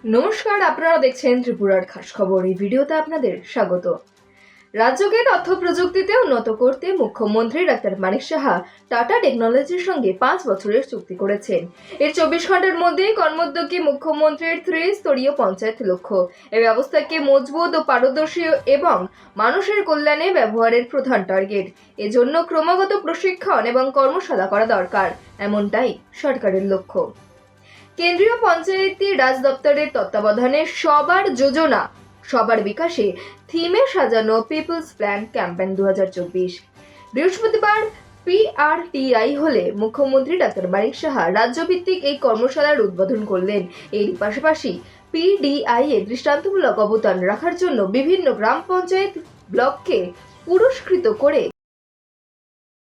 নমস্কার, আপনারা দেখছেন ত্রিপুরার খাস খবর। এই ভিডিওতে আপনাদের স্বাগত। রাজ্যকে তথ্য প্রযুক্তিতে উন্নত করতে মুখ্যমন্ত্রী ডাক্তার মানিক সাহা টাটা টেকনোলজির সঙ্গে 5 বছরের চুক্তি করেছেন। এর 24 ঘন্টার মধ্যেই কর্মোদ্যোগী মুখ্যমন্ত্রীর ত্রিস্তরীয় পঞ্চায়েত লক্ষ্য এই ব্যবস্থাকে মজবুত ও পারদর্শী এবং মানুষের কল্যাণে ব্যবহারের প্রধান টার্গেট। এজন্য ক্রমাগত প্রশিক্ষণ এবং কর্মশালা করা দরকার, এমনটাই সরকারের লক্ষ্য। কেন্দ্রীয় পঞ্চায়েতি রাজ দপ্তরের তত্ত্বাবধানে সবার যোজনা সবার বিকাশে থিমে সাজানো পিপলস প্ল্যান ক্যাম্পেইন 2024 বৃহস্পতিবার পিআরটিআই হলে মুখ্যমন্ত্রী ডাক্তার মানিক সাহা রাজ্যভিত্তিক এই কর্মশালার উদ্বোধন করলেন। এর পাশাপাশি পিডিআই এ দৃষ্টান্তমূলক অবদান রাখার জন্য বিভিন্ন গ্রাম পঞ্চায়েত ব্লককে পুরস্কৃত করে